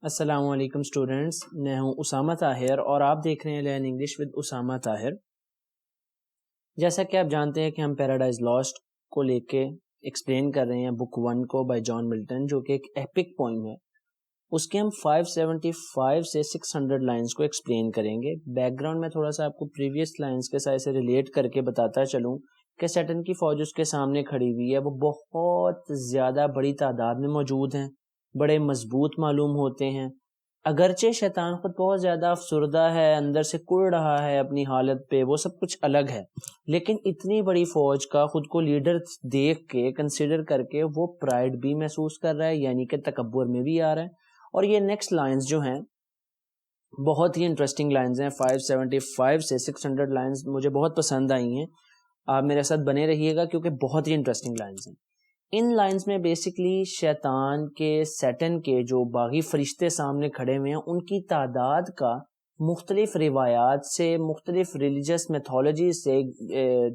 السلام علیکم اسٹوڈینٹس، میں ہوں اسامہ طاہر اور آپ دیکھ رہے ہیں learn English with Osama Tahir. جیسا کہ آپ جانتے ہیں کہ ہم پیراڈائز لاسٹ کو لے کے ایکسپلین کر رہے ہیں بک 1 کو بائی جان ملٹن، جو کہ ایک ایپک پوئم ہے۔ اس کے ہم 575 سے 600 لائنز کو ایکسپلین کریں گے۔ بیک گراؤنڈ میں تھوڑا سا آپ کو پریویس لائنز کے ساتھ سے ریلیٹ کر کے بتاتا چلوں کہ سیٹن کی فوج اس کے سامنے کھڑی ہوئی ہے، وہ بہت زیادہ بڑی تعداد میں موجود ہیں، بڑے مضبوط معلوم ہوتے ہیں۔ اگرچہ شیطان خود بہت زیادہ افسردہ ہے، اندر سے کڑ رہا ہے اپنی حالت پہ، وہ سب کچھ الگ ہے، لیکن اتنی بڑی فوج کا خود کو لیڈر دیکھ کے کنسیڈر کر کے وہ پرائڈ بھی محسوس کر رہا ہے، یعنی کہ تکبر میں بھی آ رہا ہے۔ اور یہ نیکسٹ لائنز جو ہیں بہت ہی انٹرسٹنگ لائنز ہیں، 575 سے 600 لائنز مجھے بہت پسند آئی ہیں۔ آپ میرے ساتھ بنے رہیے گا کیونکہ بہت ہی انٹرسٹنگ لائنز ہیں۔ ان لائنز میں بیسکلی شیطان کے سیٹن کے جو باغی فرشتے سامنے کھڑے ہوئے ہیں ان کی تعداد کا مختلف روایات سے، مختلف ریلیجس میتھولوجی سے،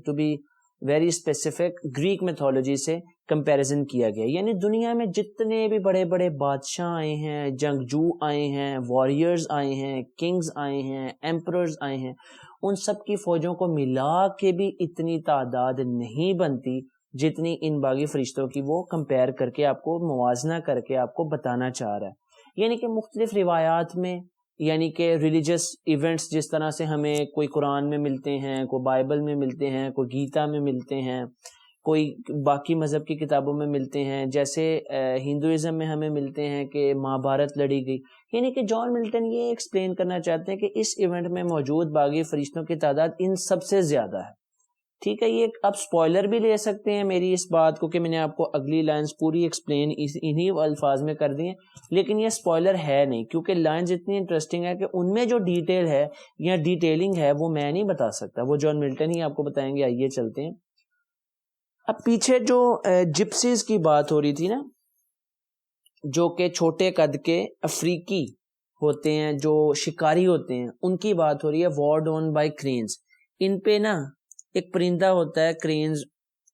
to be very specific Greek mythology سے کمپیریزن کیا گیا۔ یعنی دنیا میں جتنے بھی بڑے بڑے بادشاہ آئے ہیں، جنگجو آئے ہیں، واریئرز آئے ہیں، کنگز آئے ہیں، ایمپررز آئے ہیں، ان سب کی فوجوں کو ملا کے بھی اتنی تعداد نہیں بنتی جتنی ان باغی فرشتوں کی وہ کمپیئر کر کے آپ کو، موازنہ کر کے آپ کو بتانا چاہ رہا ہے۔ یعنی کہ مختلف روایات میں، یعنی کہ ریلیجس ایونٹس جس طرح سے ہمیں کوئی قرآن میں ملتے ہیں، کوئی بائبل میں ملتے ہیں، کوئی گیتا میں ملتے ہیں، کوئی باقی مذہب کی کتابوں میں ملتے ہیں، جیسے ہندوازم میں ہمیں ملتے ہیں کہ مہا بھارت لڑی گئی۔ یعنی کہ جان ملٹن یہ ایکسپلین کرنا چاہتے ہیں کہ اس ایونٹ میں موجود باغی فرشتوں کی تعداد ان سب سے زیادہ ہے۔ ٹھیک ہے، یہ آپ سپوائلر بھی لے سکتے ہیں میری اس بات کو کہ میں نے آپ کو اگلی لائنز پوری ایکسپلین انہی الفاظ میں کر دی ہیں، لیکن یہ سپوائلر ہے نہیں، کیونکہ لائنز اتنی انٹرسٹنگ ہے کہ ان میں جو ڈیٹیل ہے یا ڈیٹیلنگ ہے وہ میں نہیں بتا سکتا، وہ جان ملٹن ہی آپ کو بتائیں گے۔ آئیے چلتے ہیں۔ اب پیچھے جو جپسیز کی بات ہو رہی تھی نا، جو کہ چھوٹے قد کے افریقی ہوتے ہیں، جو شکاری ہوتے ہیں، ان کی بات ہو رہی ہے، وارڈ آن بائی کرینز۔ ان پہ نا ایک پرندہ ہوتا ہے کرینز،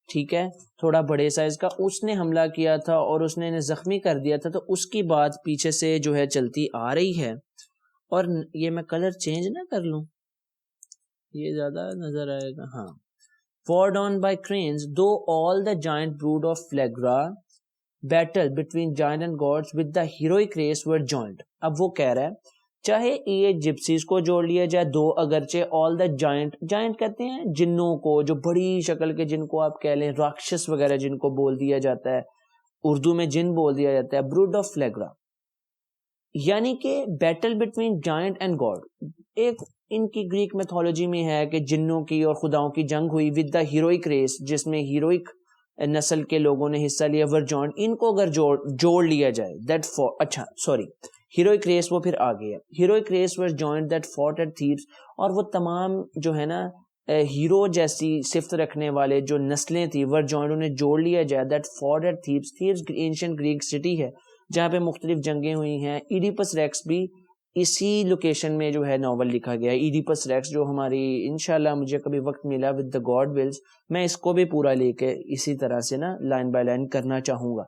ٹھیک ہے، تھوڑا بڑے سائز کا، اس نے حملہ کیا تھا اور اس نے انہیں زخمی کر دیا تھا، تو اس کی بات پیچھے سے جو ہے چلتی آ رہی ہے۔ اور یہ میں کلر چینج نہ کر لوں، یہ زیادہ نظر آئے گا، ہاں۔ Fought on by cranes, though all the giant brood of Phlegra battle between giant and gods with the heroic race were joined۔ اب وہ کہہ رہا ہے چاہے یہ جپسیز کو جوڑ لیا جائے دو، اگرچہ all the giant کہتے ہیں جنوں کو، جو بڑی شکل کے، جن کو آپ کہہ لیں راکشس وغیرہ جن کو بول دیا جاتا ہے، اردو میں جن بول دیا جاتا ہے، brood of Phlegra، یعنی کہ battle between giant and god. ایک ان کی گریک میتھولوجی میں ہے کہ جنوں کی اور خداؤں کی جنگ ہوئی ود دا ہیروئک ریس، جس میں ہیروئک نسل کے لوگوں نے حصہ لیا، ور جوائنٹ، ان کو اگر جوڑ لیا جائے، دیٹ فور، اچھا سوری، ہیروئک ریس وہ پھر آگے ہے، heroic race were joint that fought at Thebes, اور وہ تمام جو ہے نا ہیرو جیسی صفت رکھنے والے جو نسلیں تھی، ور جوائنٹ، انہیں جوڑ لیا جائے، that fought at Thebes. Thebes ancient Greek city ہے جہاں پہ مختلف جنگیں ہوئی ہیں۔ ایڈیپس ریکس بھی اسی لوکیشن میں جو ہے ناول لکھا گیا ہے، ایڈیپس ریکس، جو ہماری انشاءاللہ مجھے کبھی وقت ملا ود دا گاڈ ولز، میں اس کو بھی پورا لے کے اسی طرح سے نا لائن بائی لائن کرنا چاہوں گا۔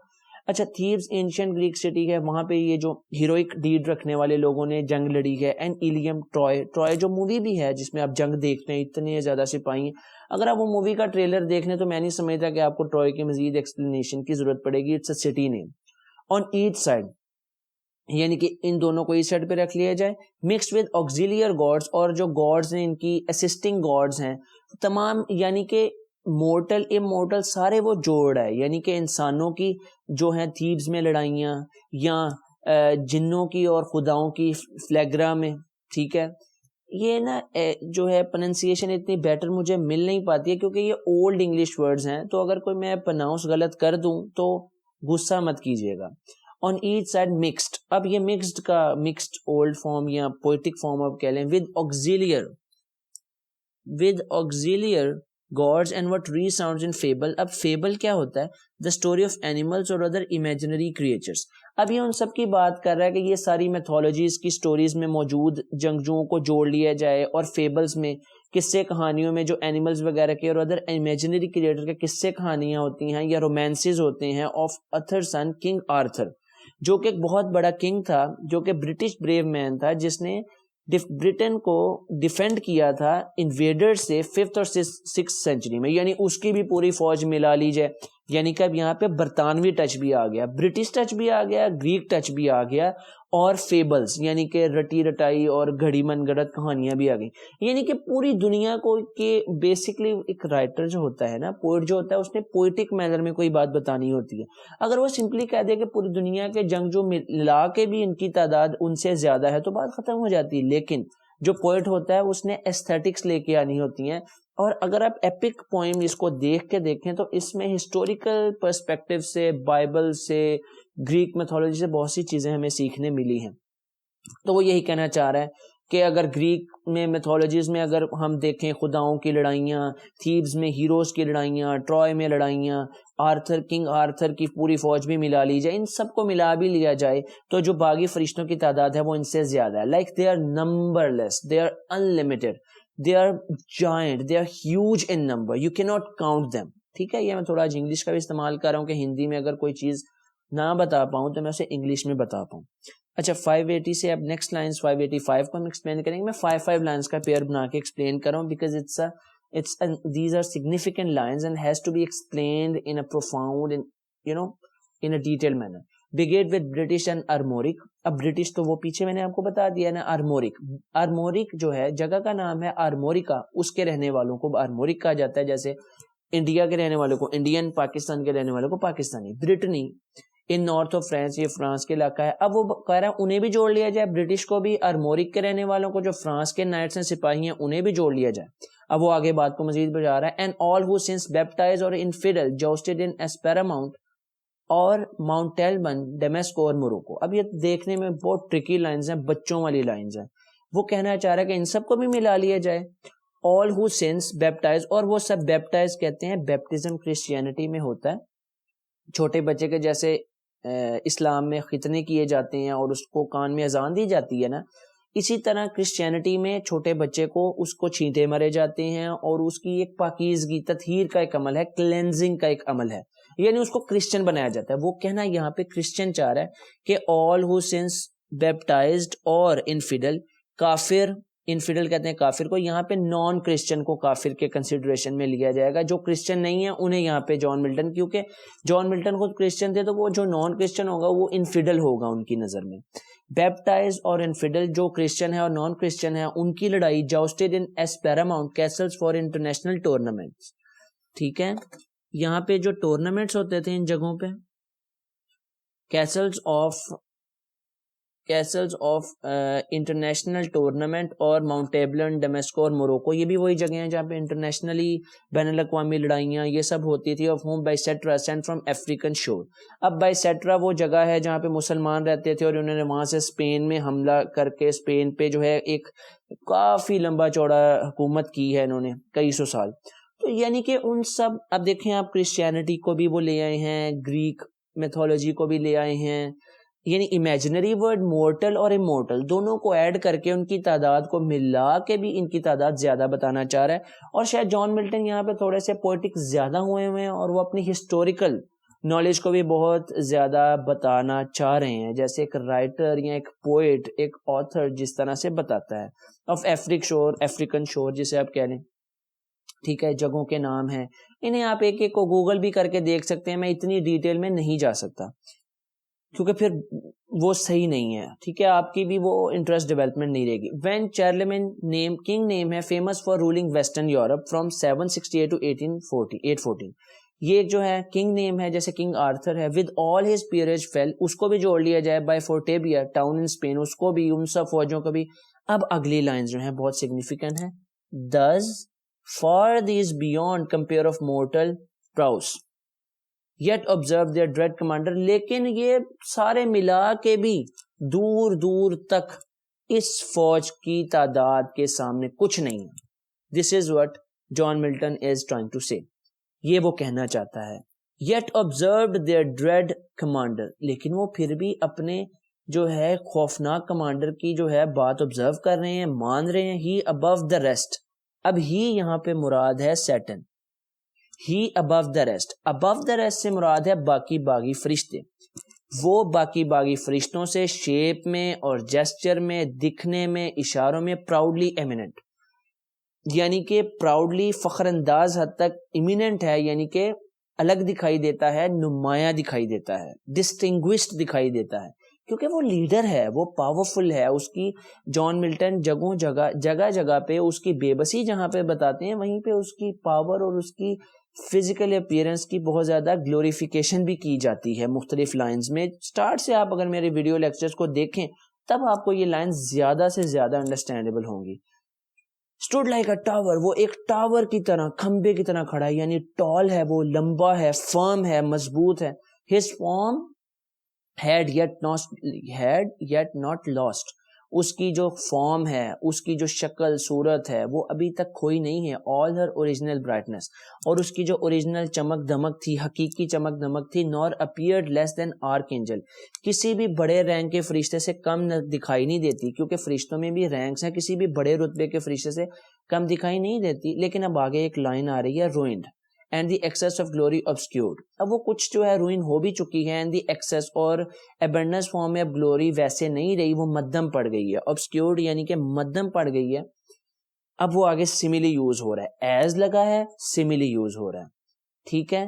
اچھا، تھیبس اینشینٹ گریک سٹی ہے، وہاں پہ یہ جو ہیروئک ڈیڈ رکھنے والے لوگوں نے جنگ لڑی ہے۔ اینڈ ایلیم، ٹرائے جو مووی بھی ہے جس میں آپ جنگ دیکھتے ہیں، اتنے زیادہ سپاہی ہیں، اگر آپ وہ مووی کا ٹریلر دیکھ لیں تو میں نہیں سمجھتا کہ آپ کو ٹرائے کی مزید ایکسپلینیشن کی ضرورت پڑے گی، it's a city name. On each side, یعنی کہ ان دونوں کو اس سائڈ پہ رکھ لیا جائے، مکسڈ ود آکسیلیئر گاڈز، اور جو گاڈز ہیں ان کی اسسٹنگ گاڈز ہیں تمام، یعنی کہ مورٹل امورٹل سارے وہ جوڑ ہے، یعنی کہ انسانوں کی جو ہیں تھیبس میں لڑائیاں، یا جنوں کی اور خداؤں کی فلیگرا میں، ٹھیک ہے۔ یہ نا جو ہے پرننسیشن اتنی بیٹر مجھے مل نہیں پاتی ہے کیونکہ یہ اولڈ انگلش ورڈز ہیں، تو اگر کوئی میں پرناؤنس غلط کر دوں تو غصہ مت کیجیے گا۔ آن ایچ سائڈ مکسڈ، اب یہ مکسڈ کا مکسڈ اولڈ فارم یا پوئٹک فارم آپ کہہ لیں، with auxiliary gods and what resounds in fable. اب فیبل کیا ہوتا ہے؟ دا اسٹوری آف اینیملز اور ادر امیجنری کریچرز۔ اب یہ ان سب کی بات کر رہا ہے کہ یہ ساری میتھولوجیز کی سٹوریز میں موجود جنگجوؤں کو جوڑ لیا جائے، اور فیبلز میں، قصے کہانیوں میں جو اینیملز وغیرہ کے اور ادر امیجنری کریٹر کے قصے کہانیاں ہوتی ہیں یا رومانسز ہوتے ہیں آف ارتھر سن کنگ آرتھر، جو کہ ایک بہت بڑا کنگ تھا, جو کہ برٹش بریو مین تھا, جس نے برٹن کو ڈیفینڈ کیا تھا انویڈر سے 5th اور 6th سینچری میں, یعنی اس کی بھی پوری فوج ملا لی جائے. یعنی کہ اب یہاں پہ برطانوی ٹچ بھی آ گیا, برٹش ٹچ بھی آ گیا, گریک ٹچ بھی آ گیا, اور فیبلز یعنی کہ رٹی رٹائی اور گھڑی من گڑت کہانیاں بھی آ گئی. یعنی کہ پوری دنیا کو کہ بیسکلی ایک رائٹر جو ہوتا ہے نا, پوئٹ جو ہوتا ہے, اس نے پوئٹک مینر میں کوئی بات بتانی ہوتی ہے. اگر وہ سمپلی کہہ دے کہ پوری دنیا کے جنگجو ملا کے بھی ان کی تعداد ان سے زیادہ ہے تو بات ختم ہو جاتی ہے. لیکن جو پوئٹ ہوتا ہے اس نے ایستھیٹکس لے کے آنی ہوتی ہیں, اور اگر آپ ایپک پوئم اس کو دیکھ کے دیکھیں تو اس میں ہسٹوریکل پرسپیکٹو سے, بائبل سے, گریک میتھولوجی سے بہت سی چیزیں ہمیں سیکھنے ملی ہیں. تو وہ یہی کہنا چاہ رہا ہے کہ اگر گریک میں میتھولوجیز میں اگر ہم دیکھیں خداؤں کی لڑائیاں, تھیبز میں ہیروز کی لڑائیاں, ٹرائے میں لڑائیاں, کنگ آرتھر کی پوری فوج بھی ملا لی جائے, ان سب کو ملا بھی لیا جائے تو جو باغی فرشتوں کی تعداد ہے وہ ان سے زیادہ ہے. Like they are numberless, they are unlimited, they are giant, they are huge in number, you cannot count them. ٹھیک ہے, یہ میں تھوڑا آج انگلش کا بھی استعمال کر رہا ہوں کہ ہندی میں اگر کوئی چیز نہ بتا پاؤں تو میں اسے انگلش میں بتا پاؤں. اچھا 580 سے اب نیکسٹ لائنز 585 کو ہم ایکسپلین کریں گے. میں 5 لائنز کا پیئر بنا کے ایکسپلین کر رہا ہوں because these are significant lines and has to be explained in a profound in a detailed manner. Begin with British and Armoric. اب برٹش تو وہ پیچھے میں نے آپ کو بتا دیا نا. آرمورک جو ہے جگہ کا نام ہے آرموریکا, اس کے رہنے والوں کو آرمورک کہا جاتا ہے, جیسے انڈیا کے رہنے والوں کو انڈین, پاکستان کے رہنے والوں کو Pakistani. Brittney in north of France, یہ فرانس کے علاقہ ہے. اب وہ کہہ رہا ہے انہیں بھی جوڑ لیا جائے, برٹش کو بھی, آرمورک کے رہنے والوں کو جو فرانس کے نائٹس ہیں, سپاہی ہیں, انہیں بھی جوڑ لیا جائے. اب وہ آگے بات کو مزید بجا رہا ہے. And all who since baptise اور انفیڈل جوسٹڈ ان اسپیراماؤنٹ اور ماؤنٹ ٹیلبن, ڈیمیسکو اور موروکو. اب یہ دیکھنے میں بہت ٹرکی لائنز ہیں, بچوں والی لائنز ہیں. وہ کہنا چاہ رہا ہے کہ ان سب کو بھی ملا لیا جائے. all who sins baptize, اور وہ سب بیپٹائز کہتے ہیں, بیپٹزم کرسچینٹی میں ہوتا ہے. چھوٹے بچے کے جیسے اسلام میں ختنے کیے جاتے ہیں اور اس کو کان میں اذان دی جاتی ہے نا, اسی طرح کرسچینٹی میں چھوٹے بچے کو اس کو چھینٹے مرے جاتے ہیں اور اس کی ایک پاکیزگی, تطہیر کا ایک عمل ہے, کلینزنگ کا ایک عمل ہے, یعنی اس کو کرسچن بنایا جاتا ہے. وہ کہنا یہاں پہ کرسچن چاہ رہا ہے کہ all who sins baptized اور انفیڈل, کافر, انفیڈل کہتے ہیں کافر کو, یہاں پہ نان کرسچن کو کافر کے کنسیڈریشن میں لیا جائے گا. جو کرسچن نہیں ہے انہیں یہاں پہ جان ملٹن, کیونکہ جان ملٹن خود کرسچن تھے تو وہ جو نان کرسچن ہوگا وہ انفیڈل ہوگا ان کی نظر میں. بیپٹائز اور انفیڈل جو کرسچن ہے اور نان کرسچن ہے, ان کی لڑائی جاؤسٹڈ ان اسپیراماؤنٹ کیسلز فار انٹرنیشنل ٹورنامنٹس. ٹھیک ہے, یہاں پہ جو ٹورنامنٹس ہوتے تھے ان جگہوں پہ, کیسلز آف انٹرنیشنل ٹورنامنٹ اور ماؤنٹ ٹیبلن, ڈیمیسکو اور موروکو, یہ بھی وہی جگہ ہیں جہاں پہ انٹرنیشنلی بین الاقوامی لڑائیاں یہ سب ہوتی تھی. آف ہوم بائی سیٹرا سینٹ فرام افریقن شور. اب بائی سیٹرا وہ جگہ ہے جہاں پہ مسلمان رہتے تھے اور انہوں نے وہاں سے اسپین میں حملہ کر کے اسپین پہ جو ہے ایک کافی لمبا چوڑا حکومت کی ہے انہوں نے کئی سو سال. تو یعنی کہ ان سب, اب دیکھیں آپ کرسچینٹی کو بھی وہ لے آئے ہیں, گریک میتھولوجی کو بھی لے آئے ہیں, یعنی امیجنری ورڈ مورٹل اور امورٹل دونوں کو ایڈ کر کے ان کی تعداد کو ملا کے بھی ان کی تعداد زیادہ بتانا چاہ رہا ہے. اور شاید جان ملٹن یہاں پہ تھوڑے سے پوئٹک زیادہ ہوئے ہیں اور وہ اپنی ہسٹوریکل نالج کو بھی بہت زیادہ بتانا چاہ رہے ہیں, جیسے ایک رائٹر یا ایک پوئٹ, ایک آتھر جس طرح سے بتاتا ہے. آف افریقن شور جسے آپ کہہ لیں. ٹھیک ہے, جگہوں کے نام ہیں, انہیں آپ ایک ایک کو گوگل بھی کر کے دیکھ سکتے ہیں. میں اتنی ڈیٹیل میں نہیں جا سکتا کیونکہ پھر وہ صحیح نہیں ہے. ٹھیک ہے, آپ کی بھی وہ انٹرسٹ ڈیولپمنٹ نہیں رہے گی. وین چارلمین نیم کنگ نیم ہے, famous for ruling western Europe from 768 to 814. یہ جو ہے کنگ نیم ہے, جیسے کنگ آرتھر ہے. With all his peerage fell, اس کو بھی جوڑ لیا جائے. By Fontarabbia town in Spain, اس کو بھی, ان سب فوجوں کو بھی. اب اگلی لائنز جو ہیں بہت سگنیفیکنٹ ہیں. Thus far these beyond compare of mortal prowess, yet observe their dread commander. لیکن یہ سارے ملا کے بھی دور دور تک اس فوج کی تعداد کے سامنے کچھ نہیں ہے. This is what John Milton is trying to say. یہ وہ کہنا چاہتا ہے. Yet observed their dread commander. لیکن وہ پھر بھی اپنے جو ہے خوفناک کمانڈر کی جو ہے بات آبزرو کر رہے ہیں, مان رہے ہیں. He above the rest. اب ہی یہاں پہ مراد ہے Satan. He above the rest. above the rest سے مراد ہے باقی باغی فرشتے. وہ باقی فرشتوں سے شیپ میں اور جیسچر میں، دکھنے میں، اشاروں میں پراؤڈلی ایمیننٹ، یعنی کہ پراؤڈلی فخر انداز حد تک ایمیننٹ ہے، یعنی کہ الگ دکھائی دیتا ہے، نمایاں دکھائی دیتا ہے، ڈسٹنگوشڈ دکھائی دیتا ہے، کیونکہ وہ لیڈر ہے، وہ پاورفل ہے. اس کی جان ملٹن جگہ جگہ پہ اس کی بے بسی جہاں پہ بتاتے ہیں، وہیں پہ اس کی پاور اور اس کی فزیکل اپیئرنس کی بہت زیادہ گلوریفیکیشن بھی کی جاتی ہے مختلف لائنز میں. سٹارٹ سے آپ اگر میرے ویڈیو لیکچرز کو دیکھیں تب آپ کو یہ لائنز زیادہ سے زیادہ انڈرسٹینڈیبل ہوں گی. اسٹوڈ لائک اے ٹاور، وہ ایک ٹاور کی طرح، کھمبے کی طرح کھڑا ہے، یعنی ٹال ہے، وہ لمبا ہے، فرم ہے، مضبوط ہے. His form had yet not lost، اس کی جو فارم ہے، اس کی جو شکل صورت ہے وہ ابھی تک کھوئی نہیں ہے. all her original brightness، اور اس کی جو اوریجنل چمک دمک تھی، حقیقی چمک دمک تھی. nor appeared less than archangel، کسی بھی بڑے رینک کے فرشتے سے کم دکھائی نہیں دیتی، کیونکہ فرشتوں میں بھی رینکس ہیں، کسی بھی بڑے رتبے کے فرشتے سے کم دکھائی نہیں دیتی. لیکن اب آگے ایک لائن آ رہی ہے، ruined and the excess of glory obscured. اب وہ کچھ جو ہے روئن ہو بھی چکی ہے، and the excess اور abundance form میں اب گلوری ویسے نہیں رہی، وہ مدھم پڑ گئی ہے. obscured یعنی کہ مدھم پڑ گئی ہے. اب وہ آگے سملی یوز ہو رہا ہے، ایز لگا ہے، سملی یوز ہو رہا ہے. ٹھیک ہے.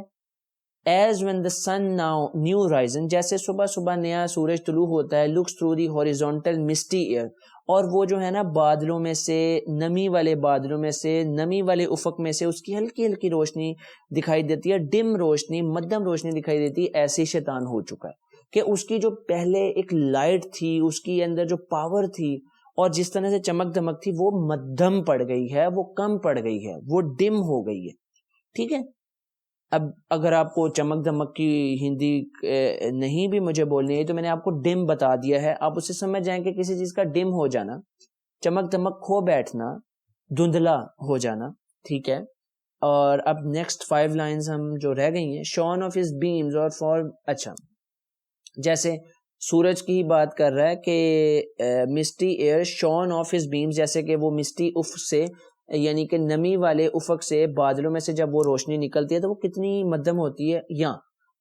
As when the sun now new risen، جیسے صبح صبح نیا سورج طلوع ہوتا ہے. looks through the horizontal misty air، اور وہ جو ہے نا بادلوں میں سے، نمی والے بادلوں میں سے، نمی والے افق میں سے اس کی ہلکی ہلکی روشنی دکھائی دیتی ہے، ڈم روشنی، مدھم روشنی دکھائی دیتی ہے. ایسے شیطان ہو چکا ہے کہ اس کی جو پہلے ایک لائٹ تھی، اس کی اندر جو پاور تھی اور جس طرح سے چمک دمک تھی، وہ مدھم پڑ گئی ہے، وہ کم پڑ گئی ہے، وہ ڈم ہو گئی ہے. ٹھیک ہے. اب اگر آپ کو چمک دمک کی ہندی نہیں بھی مجھے بولنی ہے تو میں نے آپ کو ڈم بتا دیا ہے، آپ اسے سمجھ جائیں کہ کسی چیز کا ڈم ہو جانا، چمک دمک کھو بیٹھنا، دھندلا ہو جانا. ٹھیک ہے. اور اب نیکسٹ 5 لائنز ہم جو رہ گئی ہیں، شون آف ہز بیمز اور فار، اچھا جیسے سورج کی ہی بات کر رہا ہے کہ misty air shorn of his beams, جیسے کہ وہ مسٹی افق سے، یعنی کہ نمی والے افق سے، بادلوں میں سے جب وہ روشنی نکلتی ہے تو وہ کتنی مدھم ہوتی ہے. یا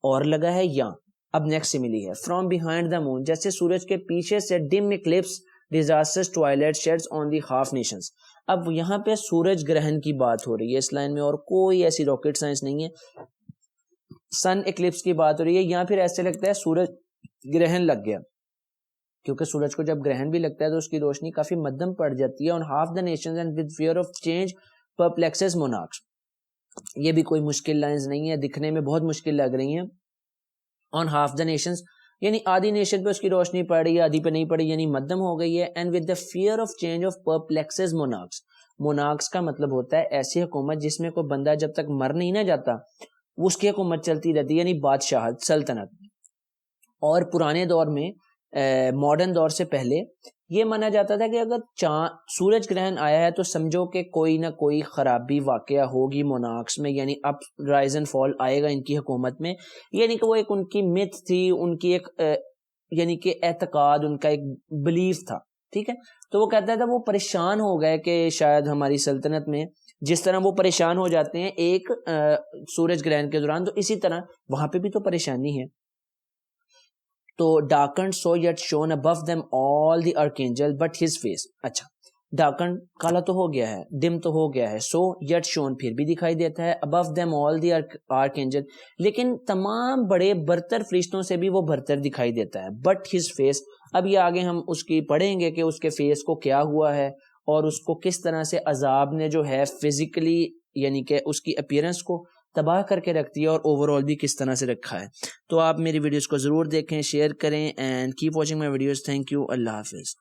اور لگا ہے یا. اب نیکسٹ ملی ہے فرام بیہائنڈ دا مون، جیسے سورج کے پیچھے سے dim eclipse disastrous twilight sheds on the half nations. اب یہاں پہ سورج گرہن کی بات ہو رہی ہے اس لائن میں، اور کوئی ایسی راکٹ سائنس نہیں ہے. سن اکلپس کی بات ہو رہی ہے، یا پھر ایسے لگتا ہے سورج گرہن لگ گیا، کیونکہ سورج کو جب گرہن بھی لگتا ہے تو اس کی روشنی کافی مدھم پڑ جاتی ہے. on half the nations and with fear of change perplexes monarchs، یہ بھی کوئی مشکل لائنز نہیں ہے، دکھنے میں بہت مشکل لگ رہی ہیں. on half the nations یعنی آدھی نیشن پہ اس کی روشنی پڑ رہی ہے، آدھی پہ نہیں پڑی، یعنی مدھم ہو گئی ہے. and with the fear of change of perplexes monarchs، monarchs کا مطلب ہوتا ہے ایسی حکومت جس میں کوئی بندہ جب تک مر نہیں نہ جاتا اس کی حکومت چلتی رہتی ہے، یعنی بادشاہت، سلطنت. اور پرانے دور میں، ماڈرن دور سے پہلے یہ مانا جاتا تھا کہ اگر سورج گرہن آیا ہے تو سمجھو کہ کوئی نہ کوئی خرابی واقعہ ہوگی مونارکس میں، یعنی اپ رائز اینڈ فال آئے گا ان کی حکومت میں. یعنی کہ وہ ایک ان کی مت تھی، ان کی ایک یعنی کہ اعتقاد، ان کا ایک بلیف تھا. ٹھیک ہے. تو وہ کہتا تھا وہ پریشان ہو گئے کہ شاید ہماری سلطنت میں جس طرح وہ پریشان ہو جاتے ہیں ایک سورج گرہن کے دوران، تو اسی طرح وہاں پہ بھی تو پریشانی ہے. تو darkened so yet shone above them all the archangel but his face. اچھا darkened کالا تو ہو گیا ہے، ڈم تو ہو گیا ہے، so yet shone پھر بھی دکھائی دیتا ہے، above them all the archangel لیکن تمام بڑے برتر فرشتوں سے بھی وہ برتر دکھائی دیتا ہے. but his face، اب یہ آگے ہم اس کی پڑھیں گے کہ اس کے فیس کو کیا ہوا ہے اور اس کو کس طرح سے عذاب نے جو ہے فزیکلی یعنی کہ اس کی اپیرنس کو تباہ کر کے رکھتی ہے اور اوور آل بھی کس طرح سے رکھا ہے. تو آپ میری ویڈیوز کو ضرور دیکھیں، شیئر کریں، and keep watching my videos. Thank you. اللہ حافظ.